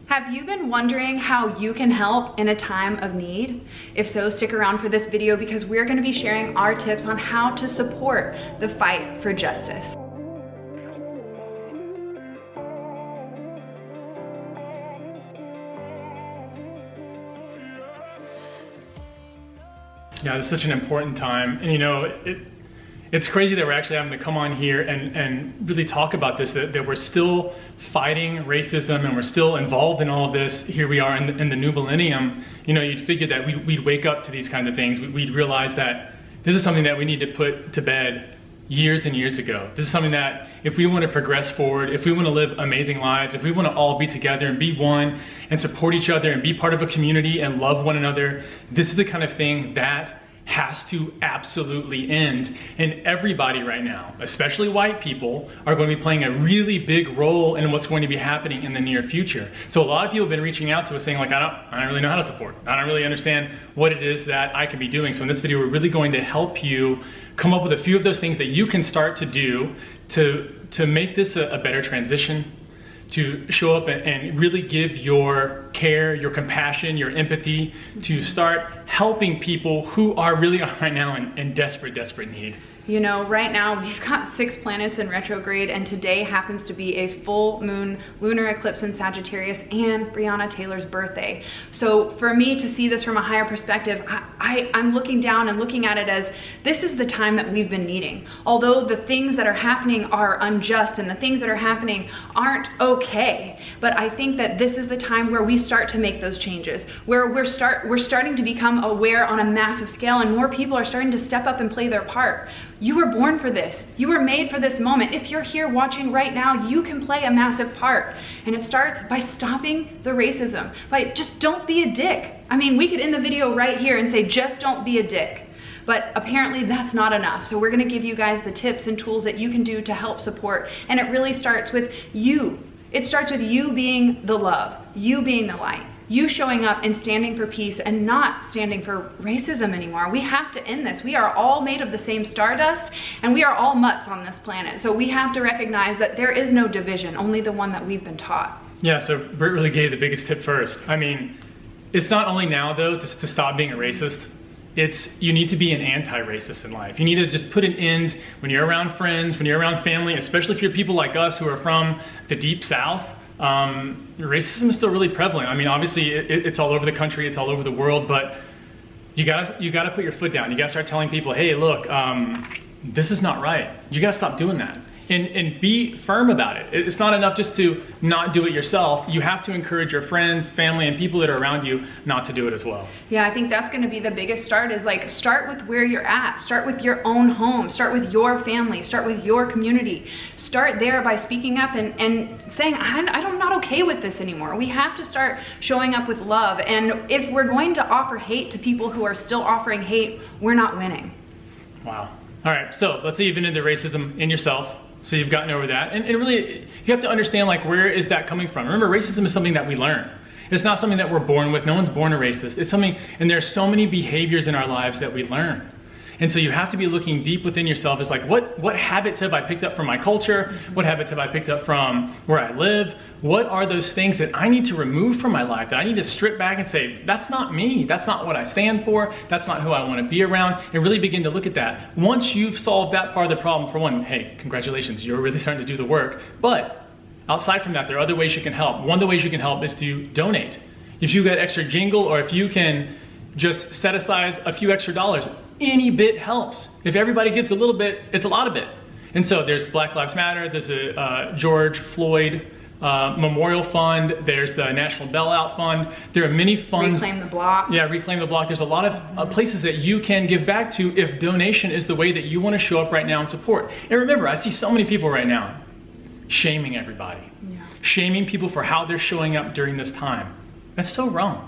Have you been wondering how you can help in a time of need? If so, stick around for this video because we're going to be sharing our tips on how to support the fight for justice. Yeah, it's such an important time. And you know, it's crazy that we're actually having to come on here and really talk about this, that we're still fighting racism and we're still involved in all of this. Here we are in the new millennium. You know, you'd figure that we'd wake up to these kind of things. We'd realize that this is something that we need to put to bed years and years ago. This is something that if we want to progress forward, if we want to live amazing lives, if we want to all be together and be one and support each other and be part of a community and love one another, this is the kind of thing that has to absolutely end. And everybody right now, especially white people, are going to be playing a really big role in what's going to be happening in the near future. So a lot of people have been reaching out to us saying like, I don't really know how to support. I don't really understand what it is that I can be doing. So in this video, we're really going to help you come up with a few of those things that you can start to do to make this a better transition, to show up and really give your care, your compassion, your empathy, to start helping people who are really right now in desperate need. You know, right now we've got 6 planets in retrograde, and today happens to be a full moon lunar eclipse in Sagittarius and Brianna Taylor's birthday. So for me to see this from a higher perspective, I'm looking down and looking at it as this is the time that we've been needing. Although the things that are happening are unjust and the things that are happening aren't okay, but I think that this is the time where we start to make those changes, where we're starting to become aware on a massive scale, and more people are starting to step up and play their part. You were born for this. You were made for this moment. If you're here watching right now, you can play a massive part. And it starts by stopping the racism. By just don't be a dick. I mean, we could end the video right here and say, just don't be a dick. But apparently that's not enough. So we're gonna give you guys the tips and tools that you can do to help support. And it really starts with you. It starts with you being the love, you being the light. You showing up and standing for peace and not standing for racism anymore. We have to end this. We are all made of the same stardust and we are all mutts on this planet. So we have to recognize that there is no division, only the one that we've been taught. Yeah, so Britt really gave the biggest tip first. I mean, it's not only now though to stop being a racist, you need to be an anti-racist in life. You need to just put an end when you're around friends, when you're around family, especially if you're people like us who are from the deep South. Racism is still really prevalent. I mean, obviously it's all over the country, it's all over the world, but you gotta put your foot down. You gotta start telling people, hey, look, this is not right. You gotta stop doing that. And be firm about it. It's not enough just to not do it yourself. You have to encourage your friends, family, and people that are around you not to do it as well. Yeah, I think that's gonna be the biggest start, is like, start with where you're at. Start with your own home. Start with your family. Start with your community. Start there by speaking up and saying, I'm not okay with this anymore. We have to start showing up with love. And if we're going to offer hate to people who are still offering hate, we're not winning. Wow. All right, so let's say you've been into racism in yourself. So you've gotten over that. And really, you have to understand, like, where is that coming from? Remember, racism is something that we learn. It's not something that we're born with. No one's born a racist. It's something, and there's so many behaviors in our lives that we learn. And so you have to be looking deep within yourself. It's like, what habits have I picked up from my culture? What habits have I picked up from where I live? What are those things that I need to remove from my life, that I need to strip back and say, that's not me. That's not what I stand for. That's not who I want to be around. And really begin to look at that. Once you've solved that part of the problem, for one, hey, congratulations, you're really starting to do the work. But outside from that, there are other ways you can help. One of the ways you can help is to donate. If you've got extra jingle, or if you can just set aside a few extra dollars, any bit helps. If everybody gives a little bit, it's a lot of bit. And so there's Black Lives Matter, there's a George Floyd Memorial Fund, there's the National Bailout Fund. There are many funds. Reclaim the Block. Yeah, Reclaim the Block. There's a lot of places that you can give back to if donation is the way that you want to show up right now and support. And remember, I see so many people right now shaming everybody. Yeah. Shaming people for how they're showing up during this time. That's so wrong.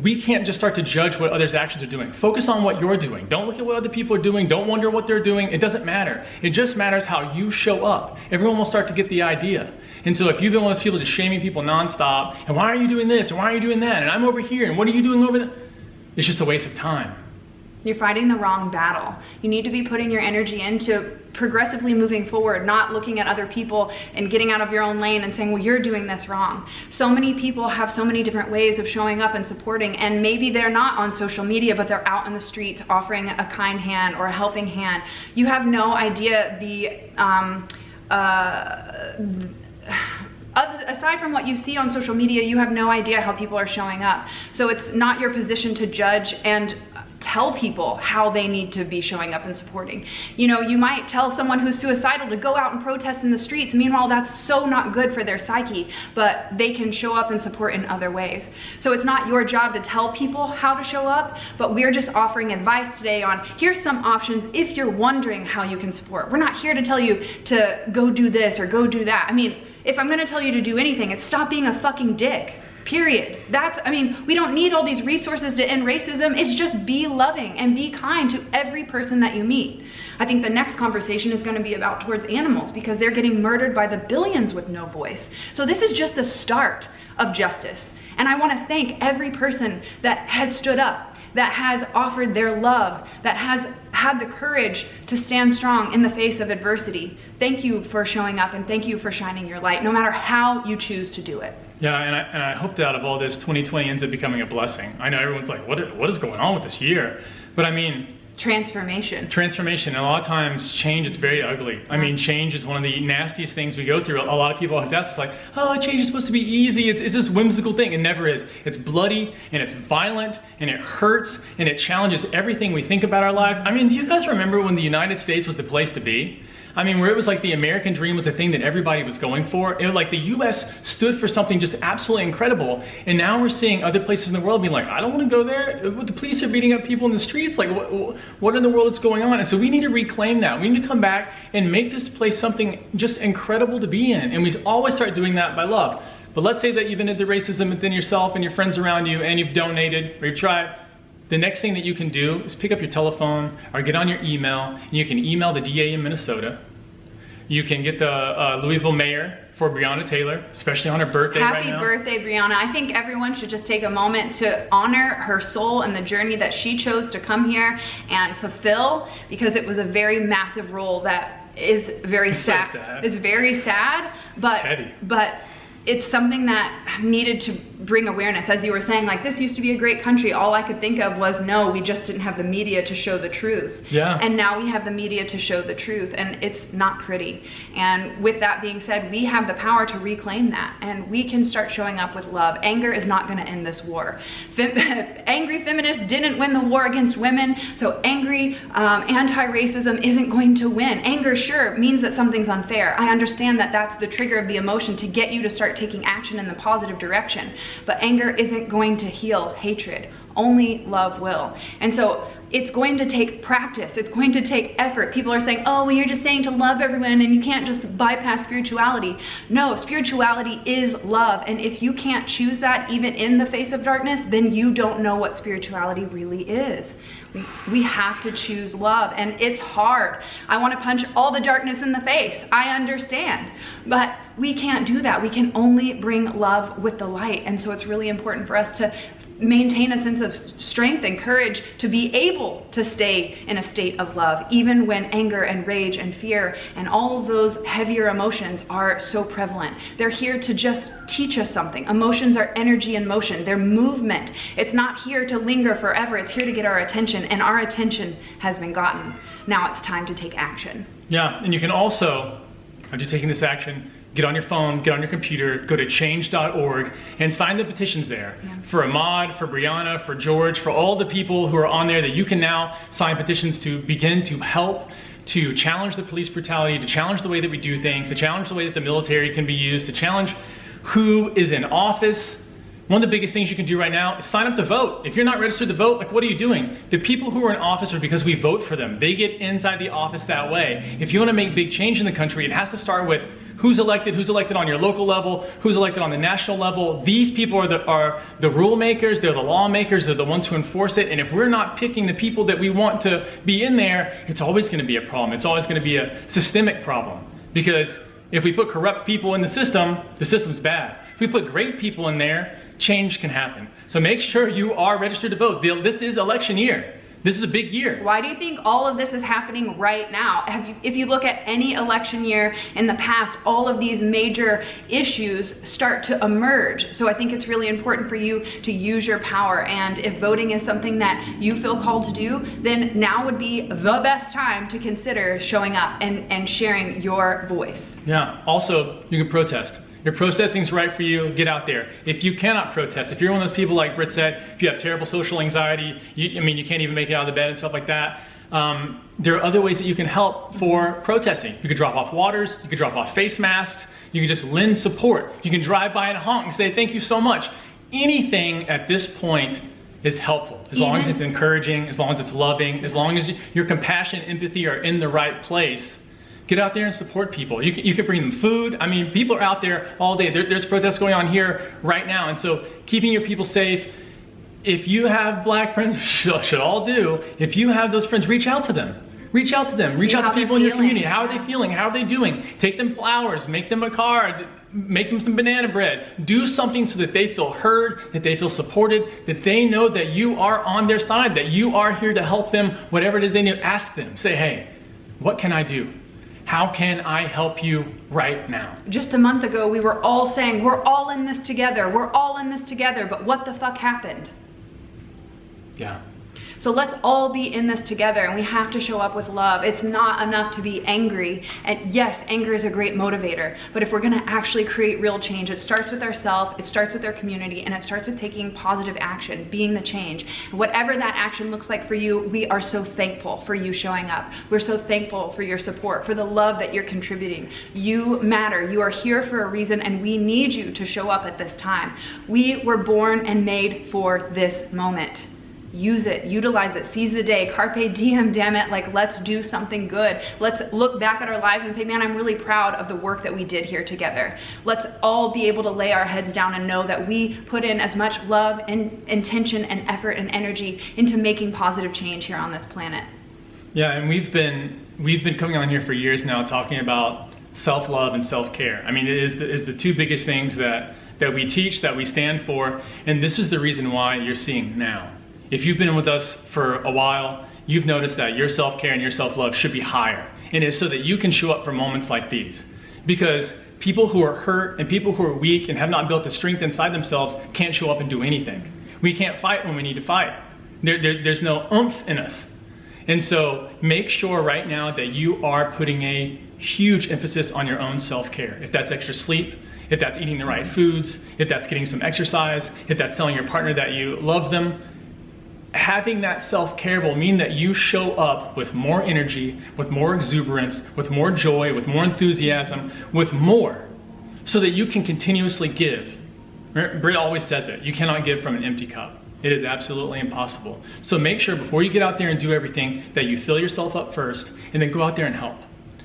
We can't just start to judge what others' actions are doing. Focus on what you're doing. Don't look at what other people are doing. Don't wonder what they're doing. It doesn't matter. It just matters how you show up. Everyone will start to get the idea. And so if you've been one of those people just shaming people nonstop, and why are you doing this, and why are you doing that, and I'm over here, and what are you doing over there? It's just a waste of time. You're fighting the wrong battle. You need to be putting your energy into progressively moving forward, not looking at other people and getting out of your own lane and saying, well, you're doing this wrong. So many people have so many different ways of showing up and supporting, and maybe they're not on social media, but they're out in the streets offering a kind hand or a helping hand. You have no idea aside from what you see on social media, you have no idea how people are showing up. So it's not your position to judge and tell people how they need to be showing up and supporting. You know, you might tell someone who's suicidal to go out and protest in the streets. Meanwhile, that's so not good for their psyche, but they can show up and support in other ways. So it's not your job to tell people how to show up, but we're just offering advice today on here's some options if you're wondering how you can support. We're not here to tell you to go do this or go do that. I mean, if I'm gonna tell you to do anything, it's stop being a fucking dick. Period. We don't need all these resources to end racism. It's just be loving and be kind to every person that you meet. I think the next conversation is going to be about towards animals, because they're getting murdered by the billions with no voice. So this is just the start of justice. And I want to thank every person that has stood up, that has offered their love, that has had the courage to stand strong in the face of adversity. Thank you for showing up, and thank you for shining your light, no matter how you choose to do it. Yeah, and I hope that out of all this, 2020 ends up becoming a blessing. I know everyone's like, what is going on with this year? But I mean, transformation. And a lot of times change is very ugly. I mean, change is one of the nastiest things we go through. A lot of people have asked us like, oh, change is supposed to be easy. It's this whimsical thing. It never is. It's bloody, and it's violent, and it hurts, and it challenges everything we think about our lives. I mean, do you guys remember when the United States was the place to be? I mean, where it was like the American dream was the thing that everybody was going for. It was like the US stood for something just absolutely incredible. And now we're seeing other places in the world being like, I don't want to go there. The police are beating up people in the streets. Like, what in the world is going on? And so we need to reclaim that. We need to come back and make this place something just incredible to be in. And we always start doing that by love. But let's say that you've ended the racism within yourself and your friends around you, and you've donated or you've tried. The next thing that you can do is pick up your telephone or get on your email, and you can email the DA in Minnesota. You can get the Louisville mayor for Brianna Taylor, especially on her birthday right now. Happy birthday, Brianna. I think everyone should just take a moment to honor her soul and the journey that she chose to come here and fulfill, because it was a very massive role that is very sad. So sad. It's very sad, but it's something that needed to bring awareness. As you were saying, like, this used to be a great country. All I could think of was, no, we just didn't have the media to show the truth. Yeah. And now we have the media to show the truth, and it's not pretty. And with that being said, we have the power to reclaim that, and we can start showing up with love. Anger is not gonna end this war. Angry feminists didn't win the war against women, so angry anti-racism isn't going to win. Anger, sure, means that something's unfair. I understand that that's the trigger of the emotion to get you to start taking action in the positive direction. But anger isn't going to heal hatred. Only love will. And so it's going to take practice. It's going to take effort. People are saying, oh, well, you're just saying to love everyone and you can't just bypass spirituality. No, spirituality is love. And if you can't choose that even in the face of darkness, then you don't know what spirituality really is. We have to choose love, and it's hard. I want to punch all the darkness in the face. I understand, but we can't do that. We can only bring love with the light. And so it's really important for us to maintain a sense of strength and courage to be able to stay in a state of love, even when anger and rage and fear and all of those heavier emotions are so prevalent. They're here to just teach us something. Emotions are energy in motion. They're movement. It's not here to linger forever. It's here to get our attention, and our attention has been gotten. Now it's time to take action. Yeah, and you can also, after taking this action, get on your phone, get on your computer, go to change.org and sign the petitions there. Yeah. For Ahmaud, for Brianna, for George, for all the people who are on there that you can now sign petitions to begin to help to challenge the police brutality, to challenge the way that we do things, to challenge the way that the military can be used, to challenge who is in office. One of the biggest things you can do right now is sign up to vote. If you're not registered to vote, like, what are you doing? The people who are in office are because we vote for them. They get inside the office that way. If you want to make big change in the country, it has to start with who's elected on your local level, who's elected on the national level. These people are the rule makers, they're the lawmakers, they're the ones who enforce it. And if we're not picking the people that we want to be in there, it's always going to be a problem. It's always going to be a systemic problem. Because if we put corrupt people in the system's bad. If we put great people in there, change can happen. So make sure you are registered to vote. This is election year. This is a big year. Why do you think all of this is happening right now? If you look at any election year in the past, all of these major issues start to emerge. So I think it's really important for you to use your power. And if voting is something that you feel called to do, then now would be the best time to consider showing up and sharing your voice. Yeah, also, you can protest. If protesting is right for you, get out there. If you cannot protest, if you're one of those people like Britt said, if you have terrible social anxiety, you can't even make it out of the bed and stuff like that, there are other ways that you can help for protesting. You could drop off waters, you could drop off face masks, you can just lend support. You can drive by and honk and say, thank you so much. Anything at this point is helpful, as long as it's encouraging, as long as it's loving, as long as your compassion and empathy are in the right place. Get out there and support people. You can bring them food. I mean, people are out there all day. There's protests going on here right now. And so keeping your people safe, if you have black friends, should all do, if you have those friends, reach out to them. Reach out to them. Reach out to people in your community. How are they feeling? How are they doing? Take them flowers, make them a card, make them some banana bread. Do something so that they feel heard, that they feel supported, that they know that you are on their side, that you are here to help them, whatever it is they need. Ask them. Say, hey, what can I do? How can I help you right now? Just a month ago, we were all saying, we're all in this together. We're all in this together. But what the fuck happened? Yeah. So let's all be in this together, and we have to show up with love. It's not enough to be angry. And yes, anger is a great motivator, but if we're gonna actually create real change, it starts with ourselves, it starts with our community, and it starts with taking positive action, being the change. And whatever that action looks like for you, we are so thankful for you showing up. We're so thankful for your support, for the love that you're contributing. You matter, you are here for a reason, and we need you to show up at this time. We were born and made for this moment. Use it, utilize it, seize the day, carpe diem, damn it, like let's do something good. Let's look back at our lives and say, man, I'm really proud of the work that we did here together. Let's all be able to lay our heads down and know that we put in as much love and intention and effort and energy into making positive change here on this planet. Yeah, and we've been coming on here for years now talking about self-love and self-care. I mean, it is the two biggest things that we teach, that we stand for, and this is the reason why you're seeing now. If you've been with us for a while, you've noticed that your self-care and your self-love should be higher. And it's so that you can show up for moments like these. Because people who are hurt and people who are weak and have not built the strength inside themselves can't show up and do anything. We can't fight when we need to fight. There's no oomph in us. And so make sure right now that you are putting a huge emphasis on your own self-care. If that's extra sleep, if that's eating the right foods, if that's getting some exercise, if that's telling your partner that you love them, having that self-care will mean that you show up with more energy, with more exuberance, with more joy, with more enthusiasm, with more, so that you can continuously give. Britt always says it, you cannot give from an empty cup. It is absolutely impossible. So make sure before you get out there and do everything that you fill yourself up first, and then go out there and help.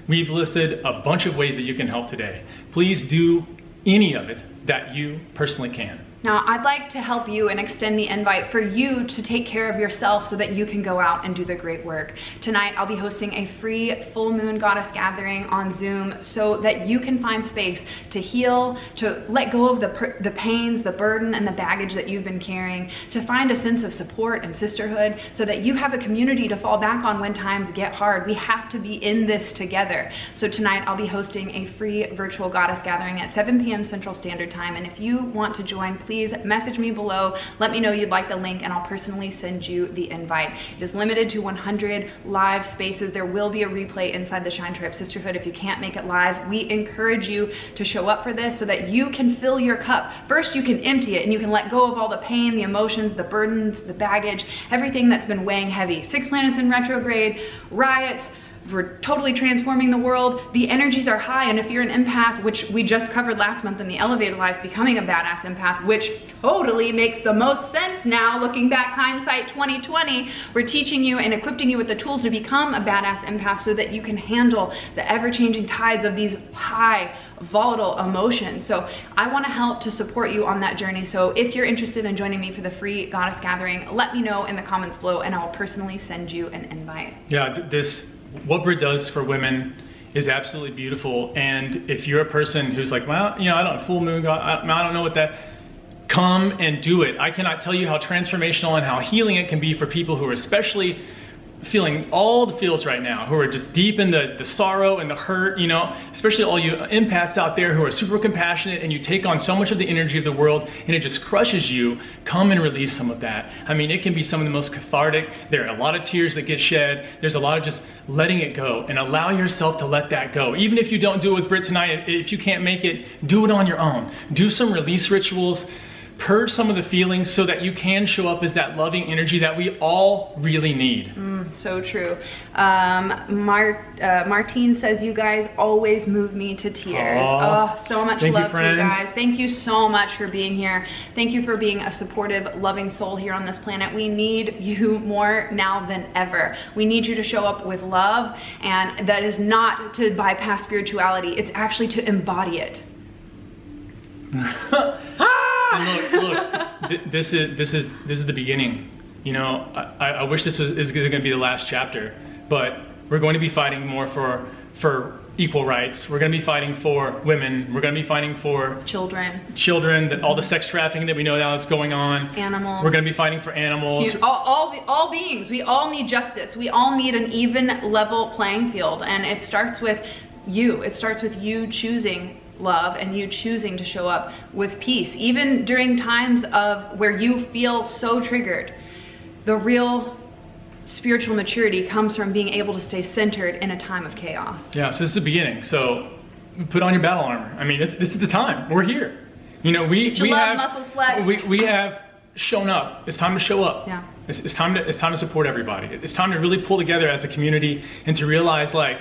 We've listed a bunch of ways that you can help today. Please do any of it that you personally can. Now, I'd like to help you and extend the invite for you to take care of yourself so that you can go out and do the great work. Tonight, I'll be hosting a free full moon goddess gathering on Zoom so that you can find space to heal, to let go of the pains, the burden, and the baggage that you've been carrying, to find a sense of support and sisterhood so that you have a community to fall back on when times get hard. We have to be in this together. So tonight, I'll be hosting a free virtual goddess gathering at 7 p.m. Central Standard Time. And if you want to join, please message me below. Let me know you'd like the link and I'll personally send you the invite. It is limited to 100 live spaces. There will be a replay inside the Shine Tribe Sisterhood if you can't make it live. We encourage you to show up for this so that you can fill your cup. First, you can empty it and you can let go of all the pain, the emotions, the burdens, the baggage, everything that's been weighing heavy. 6 planets in retrograde, riots, we're totally transforming the world. The energies are high, and if you're an empath, which we just covered last month in the Elevated Life, becoming a badass empath, which totally makes the most sense now, looking back, hindsight 2020, we're teaching you and equipping you with the tools to become a badass empath so that you can handle the ever-changing tides of these high, volatile emotions. So I want to help to support you on that journey. So if you're interested in joining me for the free goddess gathering, let me know in the comments below and I'll personally send you an invite. Yeah, what Britt does for women is absolutely beautiful. And if you're a person who's like, well, you know, I don't full moon, I don't know what that, come and do it. I cannot tell you how transformational and how healing it can be for people who are especially feeling all the feels right now, who are just deep in the sorrow and the hurt, you know, especially all you empaths out there who are super compassionate and you take on so much of the energy of the world and it just crushes you. Come and release some of that. I mean, it can be some of the most cathartic. There are a lot of tears that get shed. There's a lot of just letting it go, and allow yourself to let that go. Even if you don't do it with Britt tonight, if you can't make it, do it on your own. Do some release rituals. Purge some of the feelings so that you can show up as that loving energy that we all really need. So true. Martine says, you guys always move me to tears. Oh, so much love to you guys. Thank you so much for being here. Thank you for being a supportive, loving soul here on this planet. We need you more now than ever. We need you to show up with love, and that is not to bypass spirituality. It's actually to embody it. And look, this is the beginning. You know, I wish this is going to be the last chapter, but we're going to be fighting more for equal rights. We're going to be fighting for women. We're going to be fighting for children, that all the sex trafficking that we know now is going on. Animals. We're going to be fighting for animals. All beings. We all need justice. We all need an even level playing field, and it starts with you. It starts with you choosing love and you choosing to show up with peace, even during times of where you feel so triggered. The real spiritual maturity comes from being able to stay centered in a time of chaos. Yeah, so this is the beginning. So put on your battle armor. I mean, this is the time. We're here. You know, we have muscles flexed. We have shown up. It's time to show up. Yeah. It's time to support everybody. It's time to really pull together as a community and to realize, like,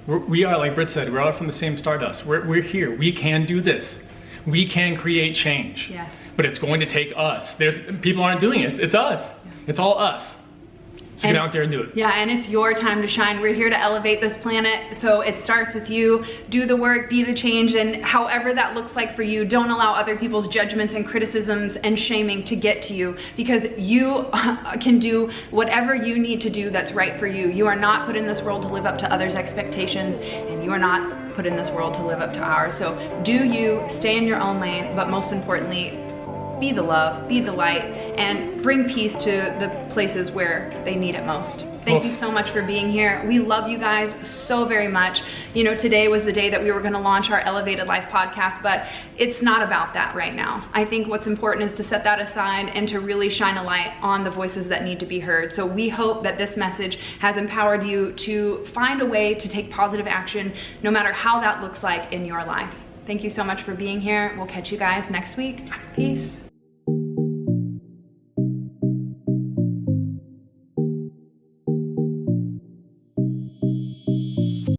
we are, like Britt said, we're all from the same stardust. We're here. We can do this. We can create change. Yes. But it's going to take us. People aren't doing it. It's us. It's all us. So get out there and do it. Yeah, and it's your time to shine. We're here to elevate this planet, so it starts with you. Do the work, be the change, and however that looks like for you, don't allow other people's judgments and criticisms and shaming to get to you, because you can do whatever you need to do that's right for you. You are not put in this world to live up to others' expectations, and you are not put in this world to live up to ours. So do you, stay in your own lane, but most importantly, be the love, be the light, and bring peace to the places where they need it most. Thank you so much for being here. We love you guys so very much. You know, today was the day that we were gonna launch our Elevated Life podcast, but it's not about that right now. I think what's important is to set that aside and to really shine a light on the voices that need to be heard. So we hope that this message has empowered you to find a way to take positive action, no matter how that looks like in your life. Thank you so much for being here. We'll catch you guys next week. Peace.